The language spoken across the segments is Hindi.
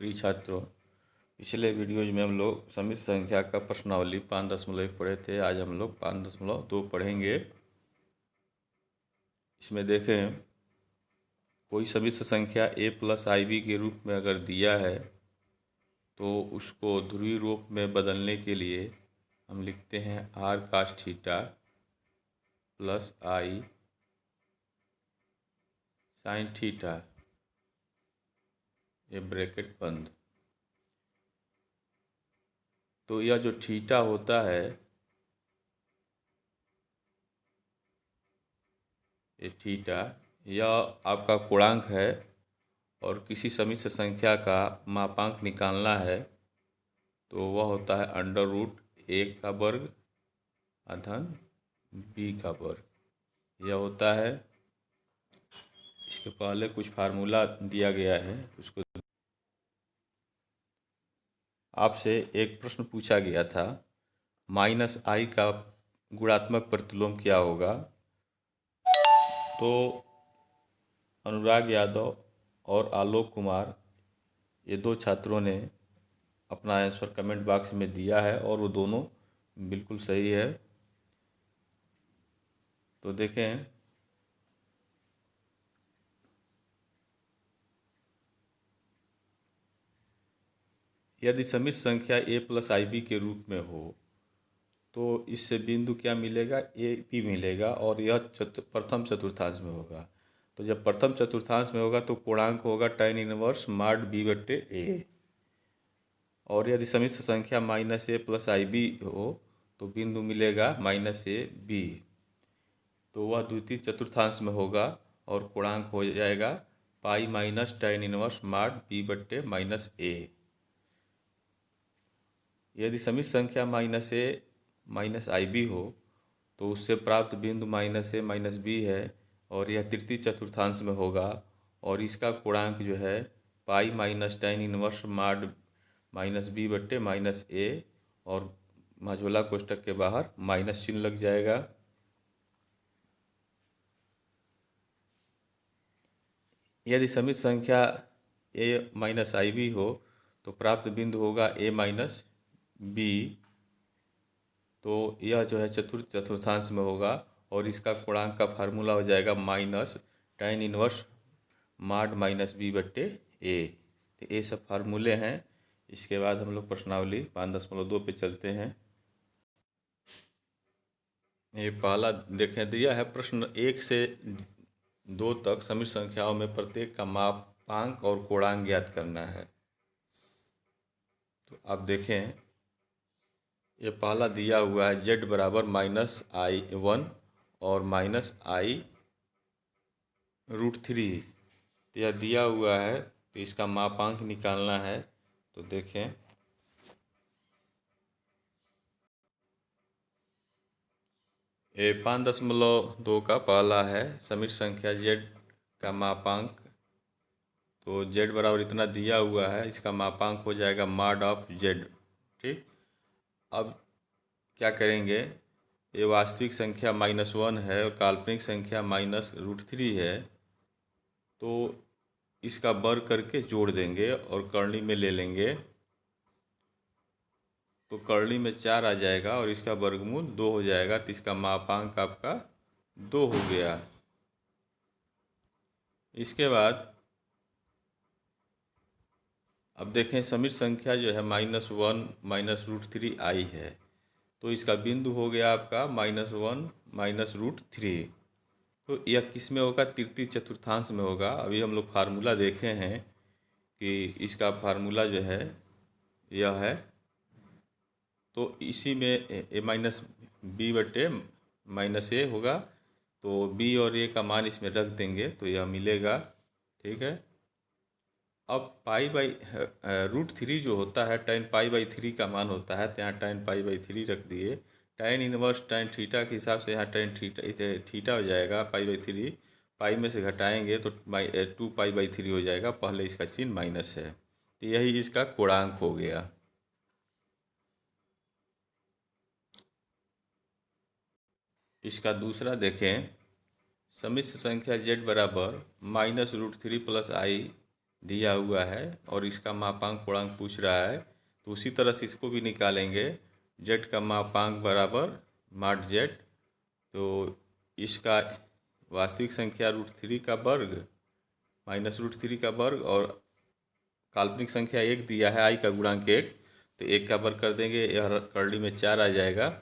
प्रिय छात्रों, पिछले वीडियोज में हम लोग समिश्र संख्या का प्रश्नावली 5.1 पढ़े थे। आज हम लोग 5.2 पढ़ेंगे। इसमें देखें, कोई समिश्र संख्या a प्लस IB के रूप में अगर दिया है तो उसको ध्रुवीय रूप में बदलने के लिए हम लिखते हैं r cos theta plus I sin theta, ये ब्रैकेट बंद। तो यह जो थीटा होता है, ये थीटा यह आपका पूर्णांक है और किसी समिश्र संख्या का मापांक निकालना है तो वह होता है अंडर रूट a का वर्ग अधन b का वर्ग। यह होता है, इसके पहले कुछ फार्मूला दिया गया है, उसको आपसे एक प्रश्न पूछा गया था, -i का गुणात्मक प्रतिलोम क्या होगा। तो अनुराग यादव और आलोक कुमार, ये दो छात्रों ने अपना आंसर कमेंट बॉक्स में दिया है और वो दोनों बिल्कुल सही है। तो देखें, यदि समिश्र संख्या a प्लस IB के रूप में हो तो इससे बिंदु क्या मिलेगा, AP मिलेगा और यह प्रथम चतुर्थांश में होगा। तो जब प्रथम चतुर्थांश में होगा तो पूर्णांक होगा tan इनवर्स mod b/a। और यदि समिश्र संख्या -a प्लस IB हो तो बिंदु मिलेगा -ab, तो वह द्वितीय चतुर्थांश में होगा और पूर्णांक हो जाएगा pi minus tan inverse mod b/-a। यदि समिश्र संख्या -a -IB हो तो उससे प्राप्त बिंदु -a-b है और यह तृतीय चतुर्थांश में होगा और इसका पूर्णांक जो है pi minus tan inverse mod -b/-a और माझोला कोष्ठक के बाहर माइनस चिन्ह लग जाएगा। यदि समिश्र संख्या a -IB हो तो प्राप्त बिंदु होगा a-b, तो यह जो है चतुर्थ चतुर्थांश में होगा और इसका पूर्णांक का फार्मूला हो जाएगा minus tan inverse mod -b/-a। तो ये सब फार्मूले हैं। इसके बाद हम लोग प्रश्नावली 5.2 पे चलते हैं। ये पहला देखें, दिया है प्रश्न 1 से 2 तक समिश्र संख्याओं में प्रत्येक का मापांक और पूर्णांक ज्ञात करना है। तो आप देखें, ये पहला दिया हुआ है z बराबर -i1 और -i√3। तो यह दिया हुआ है तो इसका मापांक निकालना है। तो देखें, ये 5.2 का पहला है समिश्र संख्या z का मापांक। तो z बराबर इतना दिया हुआ है, इसका मापांक हो जाएगा mod ऑफ z। ठीक, अब क्या करेंगे, ये वास्तविक संख्या -1 है और काल्पनिक संख्या -√3 है, तो इसका वर्ग करके जोड़ देंगे और करनी में ले लेंगे तो करनी में 4 आ जाएगा और इसका वर्गमूल 2 हो जाएगा। तो इसका मापांक आपका 2 हो गया। इसके बाद अब देखें, समिश्र संख्या जो है -1 -√3i है, तो इसका बिंदु हो गया आपका -1 -√3। तो यह किस में होगा, तृतीय चतुर्थांश में होगा। अभी हम लोग फार्मूला देखे हैं कि इसका फार्मूला जो है यह है, तो इसी में a-b/-a होगा, तो b और a का मान इसमें रख देंगे तो यह मिलेगा। ठीक है, अब π/√3 जो होता है tan π/3 का मान होता है, तो यहाँ tan π/3 रख दिए। tan इनवर्स tan थीटा के हिसाब से यहाँ tan थीटा हो जाएगा π/3, पाई में से घटाएंगे तो 2π/3 हो जाएगा। पहले इसका चिन्ह माइनस है, तो यही इसका पूर्णांक हो गया। इसका दूसरा देखें, समिश्र संख्या z बराबर -√3 + i दिया हुआ है और इसका मापांक पूर्णांक पूछ रहा है, तो उसी तरह से इसको भी निकालेंगे। जेड का मापांक बराबर माड जेड, तो इसका वास्तविक संख्या √3 का वर्ग माइनस √3 का वर्ग और काल्पनिक संख्या 1 दिया है, आई का गुणांक 1, तो 1 का वर्ग कर देंगे, यह करली में 4 आ जाएगा,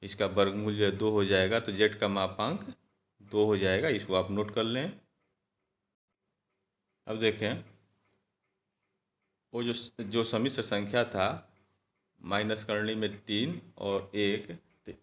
इसका वर्गमूल जो 2 हो जाएगा, तो जेड का मापांक 2 हो जाएगा। इसको आप नोट कर लें। अब देखें, वो जो सम्मिश्र संख्या था माइनस करनी में 3 और 1, तो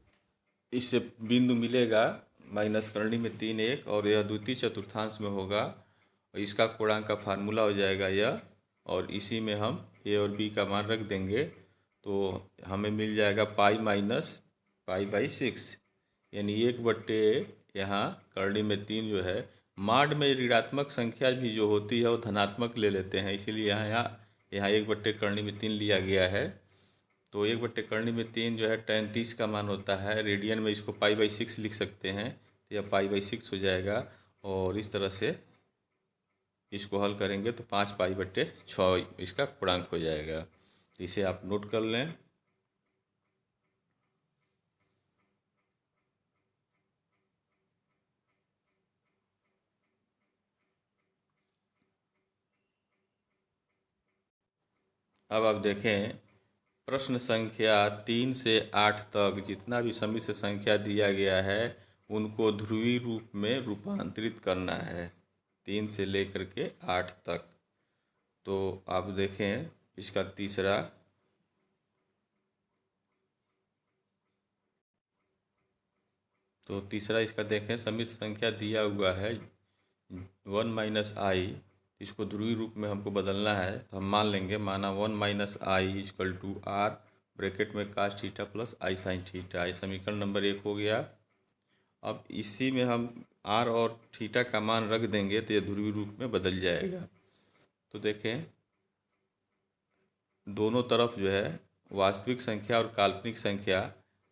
इससे बिंदु मिलेगा माइनस करनी में 3 1, और यह द्वितीय चतुर्थांश में होगा, और इसका पूर्णांक का फार्मूला हो जाएगा यह, और इसी में हम ए और बी का मान रख देंगे, तो हमें मिल जाएगा पाई माइनस पाई/6, यानी 1/, यहाँ करनी में 3 जो है, माड में ऋणात्मक संख्या भी जो होती है वो धनात्मक ले लेते हैं, इसीलिए यहाँ 1/, करनी में 3 लिया गया है। तो 1/, करनी में 3 जो है tan 30 का मान होता है, रेडियन में इसको पाई/6 लिख सकते हैं, तो यह पाई/6 हो जाएगा, और इस तरह से इसको हल करेंगे तो 5 पाई/6 इसका पूर्णांक हो जाएगा। तो इसे आप नोट कर लें। अब आप देखें, प्रश्न संख्या 3 से 8 तक जितना भी सम्मिश्र संख्या दिया गया है उनको ध्रुवीय रूप में रूपांतरित करना है, 3 से लेकर के 8 तक। तो आप देखें इसका तीसरा, तो तीसरा इसका देखें, सम्मिश्र संख्या दिया हुआ है 1 - i, इसको ध्रुवीय रूप में हमको बदलना है, तो हम मान लेंगे, माना 1 - i = r ब्रैकेट में cos theta plus i sin theta, ये समीकरण नंबर 1 हो गया। अब इसी में हम r और थीटा का मान रख देंगे तो ये ध्रुवीय रूप में बदल जाएगा। तो देखें, दोनों तरफ जो है वास्तविक संख्या और काल्पनिक संख्या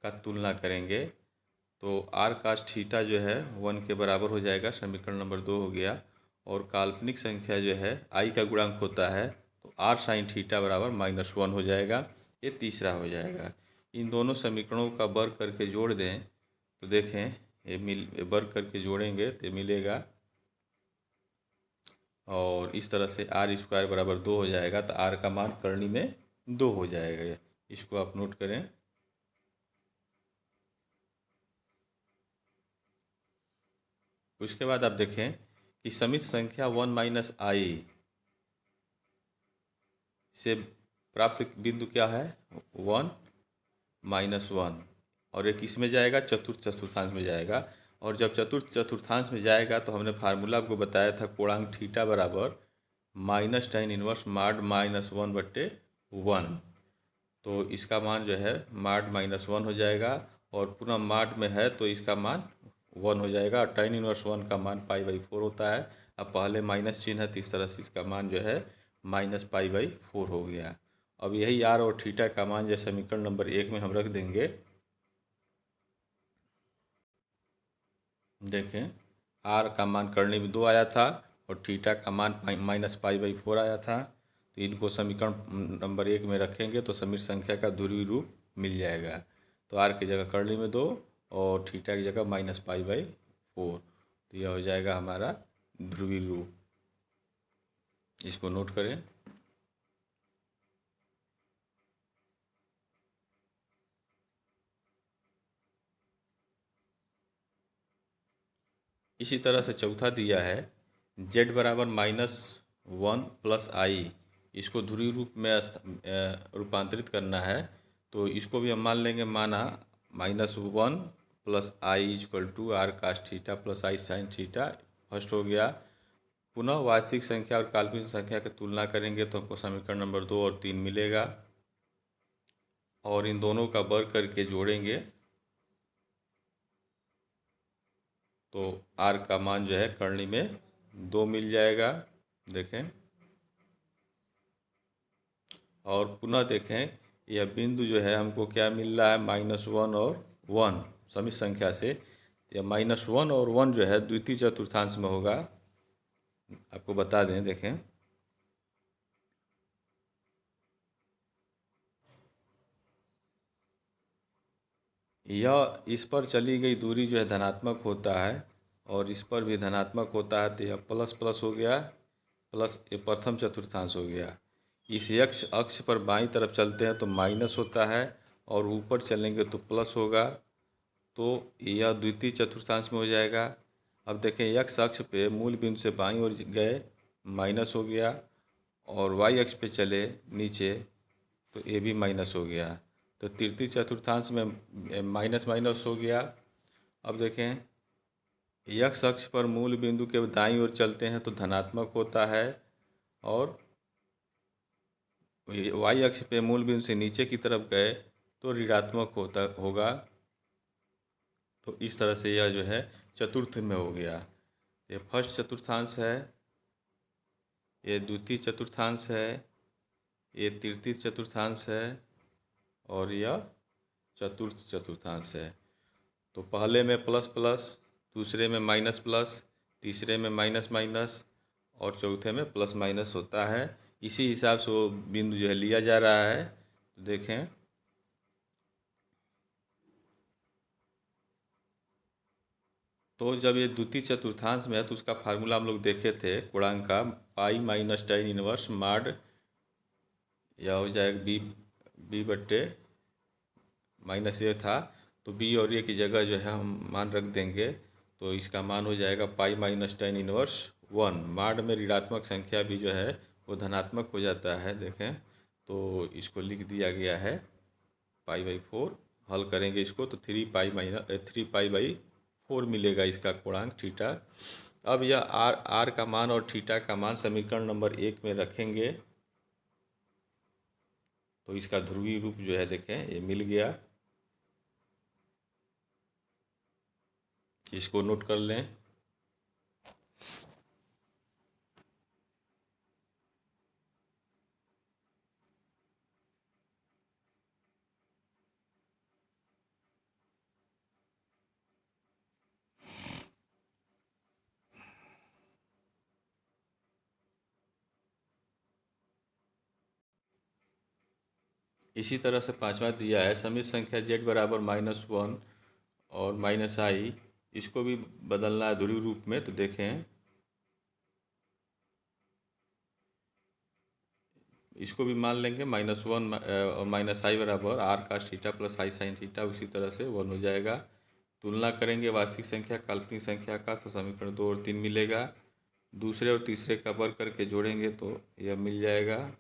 का तुलना करेंगे, तो r cos थीटा जो है 1 के बराबर हो जाएगा, समीकरण नंबर 2 हो गया, और काल्पनिक संख्या जो है i का गुणांक होता है, तो r sin थीटा बराबर -1 हो जाएगा, ये तीसरा हो जाएगा। इन दोनों समीकरणों का वर्ग करके जोड़ दें तो देखें, ये वर्ग करके जोड़ेंगे तो मिलेगा, और इस तरह से r² बराबर 2 हो जाएगा, तो r का मान करनी में 2 हो जाएगा। इसको आप नोट करें। उसके बाद आप देखें कि सम्मिश्र संख्या 1 - i से प्राप्त बिंदु क्या है, 1 - 1, और एक इसमें जाएगा, चतुर्थ चतुर्थांश में जाएगा, और जब चतुर्थ चतुर्थांश में जाएगा तो हमने फार्मूला आपको बताया था, कोणांक थीटा बराबर -tan 1 माड -1/1, तो इसका मान जो है माड -1 हो जाएगा, और पुनः माड में है तो इसका मान 1 हो जाएगा, और tan 1 का मान पाई/4 होता है। अब पहले माइनस चिन्ह है तो इस तरह से इसका मान जो है -पाई/4 हो गया। अब यही r और थीटा का मान जो समीकरण नंबर 1 में हम रख देंगे। देखें, r का मान करने में 2 आया था और थीटा का मान -पाई/4 आया था, तो इनको समीकरण नंबर 1 में रखेंगे तो सम्मिश्र संख्या का ध्रुवीय रूप मिल जाएगा। तो r की जगह करली में 2 और थीटा की जगह -पाई/4, तो यह हो जाएगा हमारा ध्रुवीय रूप। इसको नोट करें। इसी तरह से चौथा दिया है, z बराबर -1 + i, इसको ध्रुवीय रूप में रूपांतरित करना है, तो इसको भी हम मान लेंगे, माना -1 + i = r cos theta plus i sin theta, first हो गया। पुनः वास्तविक संख्या और काल्पनिक संख्या की तुलना करेंगे तो हमको समीकरण नंबर 2 और 3 मिलेगा, और इन दोनों का वर्ग करके जोड़ेंगे तो r का मान जो है करनी में 2 मिल जाएगा। देखें, और पुनः देखें, यह बिंदु जो है हमको क्या मिल रहा है, -1 और 1 सम्मिश्र संख्या से, यह -1 और 1 जो है द्वितीय चतुर्थांश में होगा। आपको बता दें, देखें, यह इस पर चली गई दूरी जो है धनात्मक होता है और इस पर भी धनात्मक होता है, तो यह प्लस प्लस हो गया, प्लस ये प्रथम चतुर्थांश हो गया। इस एक्स अक्ष पर बाईं तरफ चलते हैं तो माइनस होता है और ऊपर चलेंगे तो प्लस होगा, तो यह द्वितीय चतुर्थांश में हो जाएगा। अब देखें एक्स अक्ष पे मूल बिंदु से बाईं ओर गए माइनस हो गया और वाई अक्ष पे चले नीचे तो ये भी माइनस हो गया, तो तृतीय चतुर्थांश में माइनस माइनस हो गया। अब देखें एक्स अक्ष पर मूल बिंदु के दाईं ओर चलते हैं तो धनात्मक होता है और वाई अक्ष पे मूल बिंदु से नीचे की तरफ गए तो ऋणात्मक होगा। तो इस तरह से यह जो है चतुर्थ में हो गया। ये फर्स्ट चतुर्थांश है, ये द्वितीय चतुर्थांश है, ये तृतीय चतुर्थांश है और यह चतुर्थ चतुर्थांश है। तो पहले में प्लस प्लस, दूसरे में माइनस प्लस, तीसरे में माइनस माइनस और चौथे में प्लस माइनस होता है। इसी हिसाब से वो बिंदु जो है लिया जा रहा है। तो देखें तो जब ये द्वितीय चतुर्थांश में है तो उसका फार्मूला हम लोग देखे थे गुणांक का, पाई माइनस tan इनवर्स माड यह हो जाएगा बी बट्टे माइनस ए था, तो बी और ए की जगह जो है हम मान रख देंगे तो इसका मान हो जाएगा पाई माइनस tan इनवर्स 1। माड में ऋणात्मक संख्या भी जो है वो धनात्मक हो जाता है। देखें तो इसको लिख दिया गया है पाई/4। हल करेंगे इसको तो 3 पाई/4 मिलेगा इसका पूर्णांक थीटा। अब यह आर का मान और थीटा का मान समीकरण नंबर 1 में रखेंगे तो इसका ध्रुवीय रूप जो है देखें ये मिल गया। इसको नोट कर लें। इसी तरह से पांचवा दिया है समित संख्या z बराबर -1 और -i, इसको भी बदलना है ध्रुवीय रूप में। तो देखें इसको भी मान लेंगे -1 और -i बराबर r cos theta plus i sin theta, उसी तरह से 1 हो जाएगा। तुलना करेंगे वास्तविक संख्या काल्पनिक संख्या का तो समीकरण 2 और 3 मिलेगा। दूसरे और तीसरे का वर्ग करके जोड़ेंगे तो यह मिल जाएगा।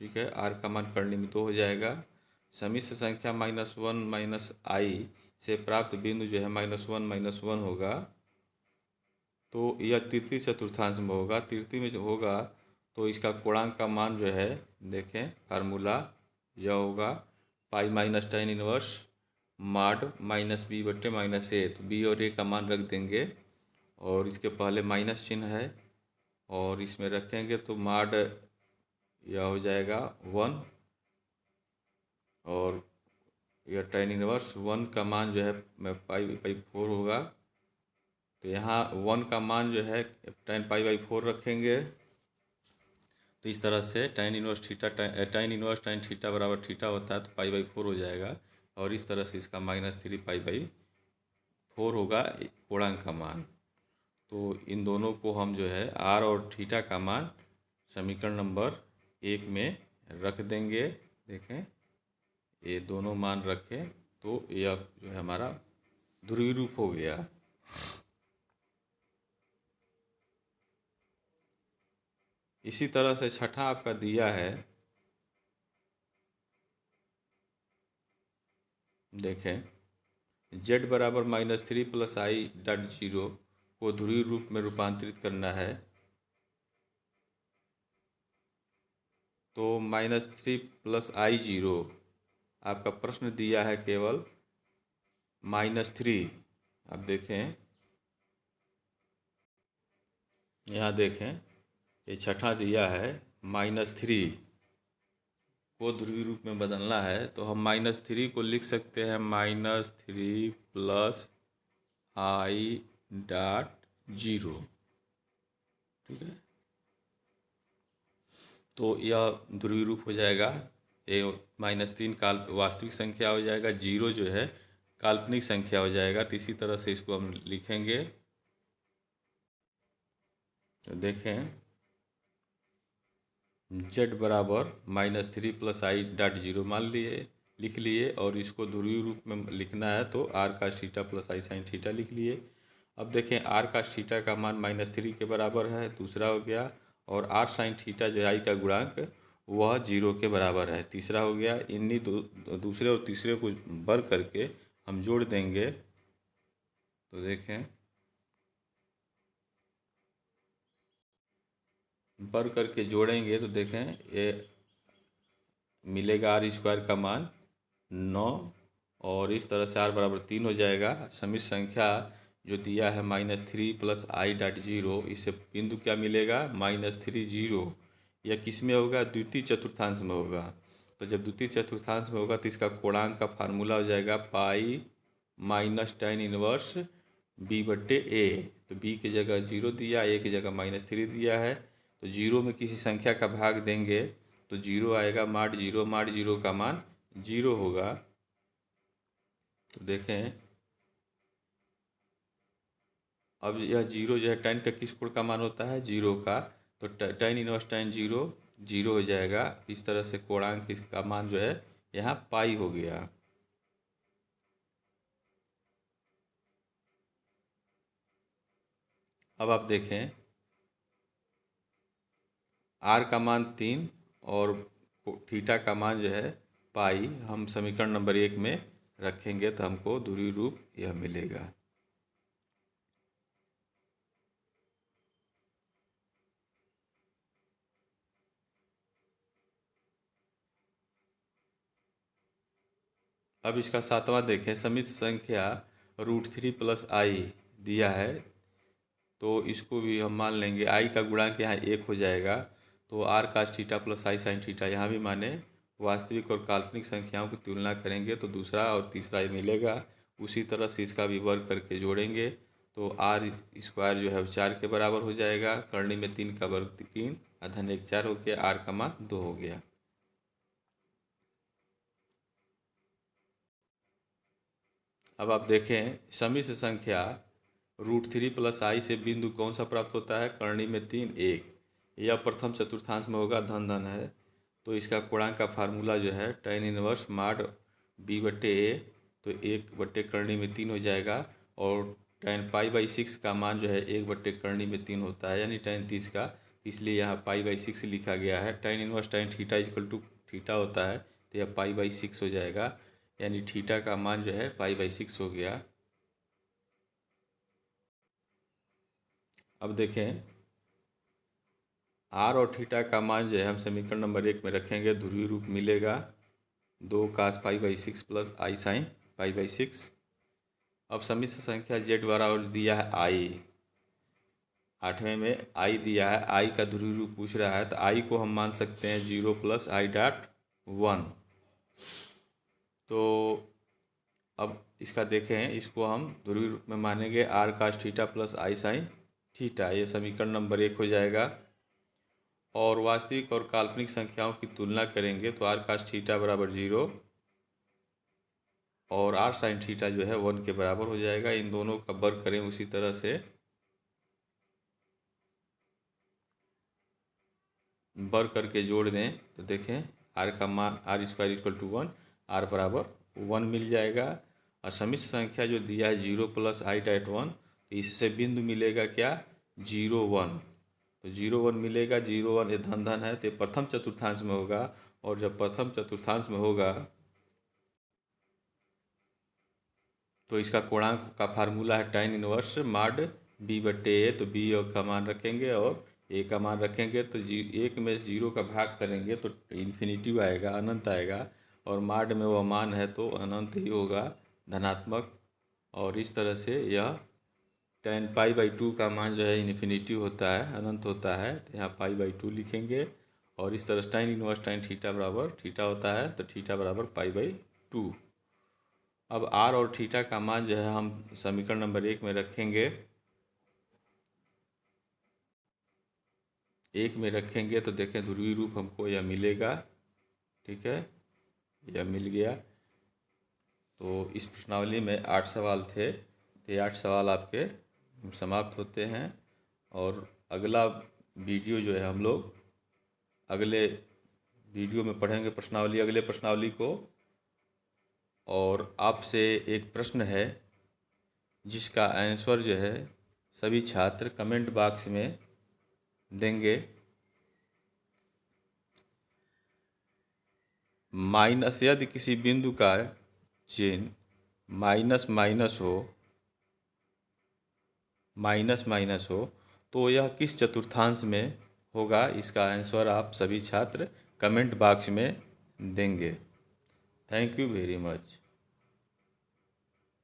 ठीक है, r का मान करने में 2 हो जाएगा। समिश्र संख्या -1 -i से प्राप्त बिंदु जो है -1 होगा, तो यह तृतीय चतुर्थांश में होगा। तृतीय में जो होगा तो इसका पूर्णांक का मान जो है देखें फार्मूला यह होगा पाई माइनस tan इनवर्स माड -b/-a। तो b और a का मान रख देंगे और इसके पहले माइनस चिन्ह है और इसमें रखेंगे तो माड यह हो जाएगा 1 और यह tan इनवर्स 1 का मान जो है पाई/4 होगा। तो यहाँ 1 का मान जो है tan रखेंगे। तो इस तरह से tan इनवर्स tan थीटा बराबर थीटा होता है तो पाई/4 हो जाएगा और इस तरह से इसका -3 पाई/4 होगा पूर्णांक का मान। तो इन दोनों को हम जो है r और थीटा का मान समीकरण नंबर 1 में रख देंगे। देखें ये दोनों मान रखें तो यह जो है हमारा ध्रुवीय रूप हो गया। इसी तरह से छठा आपका दिया है, देखें z बराबर -3 + i.0 को ध्रुवीय रूप में रूपांतरित करना है। तो -3 + i0 आपका प्रश्न दिया है केवल -3। अब देखें यहाँ देखें ये छठा दिया है -3 को ध्रुवीय रूप में बदलना है तो हम -3 को लिख सकते हैं -3 + i.0। ठीक है, तो यह ध्रुवीय रूप हो जाएगा। ये -3 काल वास्तविक संख्या हो जाएगा, 0 जो है काल्पनिक संख्या हो जाएगा। तो इसी तरह से इसको हम लिखेंगे। तो देखें, z बराबर -3 + i डॉट जीरो मान लिए, लिख लिए, और इसको ध्रुवीय रूप में लिखना है तो r cos theta + i sin theta लिख लिए। अब देखें, r cos थीटा का मान -3 के बराबर है, दूसरा हो गया, और r sin थीटा जो है i का गुणांक वह 0 के बराबर है, तीसरा हो गया। इन्हीं दूसरे और तीसरे को वर्ग करके हम जोड़ देंगे। तो देखें, वर्ग करके जोड़ेंगे तो देखें ये मिलेगा r स्क्वायर का मान 9, और इस तरह से r बराबर 3 हो जाएगा। समित संख्या जो दिया है -3 + i डॉट जीरो, इससे बिंदु क्या मिलेगा? -3 0। यह किस में होगा? द्वितीय चतुर्थांश में होगा। तो जब द्वितीय चतुर्थांश में होगा तो इसका कोणांक का फार्मूला हो जाएगा pi minus tan inverse b/a। तो b की जगह 0 दिया, a की जगह -3 दिया है। तो 0 में किसी संख्या का भाग देंगे तो 0 आएगा, माड 0 का मान 0 होगा। तो देखें, अब यह 0 जो है tan का किस कोण का मान होता है? 0 का। तो tan इनवर्स tan 0 0 हो जाएगा। इस तरह से कोणांक इसका मान जो है यहाँ पाई हो गया। अब आप देखें, r का मान 3 और थीटा का मान जो है पाई, हम समीकरण नंबर 1 में रखेंगे तो हमको ध्रुवीय रूप यह मिलेगा। अब इसका सातवां देखें, समित संख्या √3 + i दिया है, तो इसको भी हम मान लेंगे। i का गुणांक यहाँ 1 हो जाएगा, तो r cos theta + i sin theta यहाँ भी माने। वास्तविक और काल्पनिक संख्याओं की तुलना करेंगे तो दूसरा और तीसरा ही मिलेगा। उसी तरह से इसका भी वर्ग करके जोड़ेंगे तो r स्क्वायर जो है 4 के बराबर हो जाएगा। करनी में 3 का वर्ग 3, अधन 1 4 हो गया, r का मान 2 हो गया। अब आप देखें, समिश्र संख्या √3 + i से बिंदु कौन सा प्राप्त होता है? करनी में 3 1। यह प्रथम चतुर्थांश में होगा, धन धन है। तो इसका कोणांक का फार्मूला जो है tan इनवर्स माड b/a। तो 1/करनी में 3 हो जाएगा, और tan π/6 का मान जो है 1/करनी में 3 होता है, यानी tan 30 का। इसलिए यहाँ π/6 लिखा गया है। tan inverse tan theta = theta होता है, तो यह π/6 हो जाएगा, यानी थीटा का मान जो है π/6 हो गया। अब देखें, r और थीटा का मान जो है हम समीकरण नंबर 1 में रखेंगे, ध्रुवीय रूप मिलेगा 2 cos π/6 + i sin π/6। अब समिश्र संख्या z द्वारा और दिया है i, 8वें में i दिया है, i का ध्रुवीय रूप पूछ रहा है, तो i को हम मान सकते हैं 0 + i डॉट 1। तो अब इसका देखें, इसको हम ध्रुवीय रूप में मानेंगे r cos theta + i sin theta. ये समीकरण नंबर 1 हो जाएगा। और वास्तविक और काल्पनिक संख्याओं की तुलना करेंगे तो r cos थीटा बराबर 0 और r sin थीटा जो है 1 के बराबर हो जाएगा। इन दोनों का वर्ग करें उसी तरह से, वर्ग करके जोड़ दें तो देखें r का मान r² = 1, r बराबर 1 मिल जाएगा। और समिश्र संख्या जो दिया है 0 + i डॉट 1, तो इससे बिंदु मिलेगा क्या? 0 1। तो 0 1 मिलेगा। 0 1 ये धन धन है, तो ये प्रथम चतुर्थांश में होगा, और जब प्रथम चतुर्थांश में होगा तो इसका कोणांक का फार्मूला है tan इनवर्स माड b/a। तो b का मान रखेंगे और a का मान रखेंगे, तो 1 में 0 का भाग करेंगे तो इन्फिनिटी आएगा, अनंत आएगा, और माड में वह मान है तो अनंत ही होगा, धनात्मक। और इस तरह से यह tan π/2 का मान जो है इन्फिनिटी होता है, अनंत होता है, तो यहाँ π/2 लिखेंगे। और इस तरह tan इनवर्स tan थीटा बराबर थीटा होता है, तो थीटा बराबर π/2। अब r और थीटा का मान जो है हम समीकरण नंबर 1 में रखेंगे, 1 में रखेंगे तो देखें ध्रुवीय रूप हमको यह मिलेगा। ठीक है, यह मिल गया। तो इस प्रश्नावली में 8 सवाल थे, तो ये 8 सवाल आपके समाप्त होते हैं। और अगला वीडियो जो है हम लोग अगले वीडियो में पढ़ेंगे प्रश्नावली, अगले प्रश्नावली को। और आपसे एक प्रश्न है जिसका आंसर जो है सभी छात्र कमेंट बॉक्स में देंगे। माइनस, यदि किसी बिंदु का चिन्ह माइनस माइनस हो तो यह किस चतुर्थांश में होगा, इसका आंसर आप सभी छात्र कमेंट बॉक्स में देंगे। Thank you very much.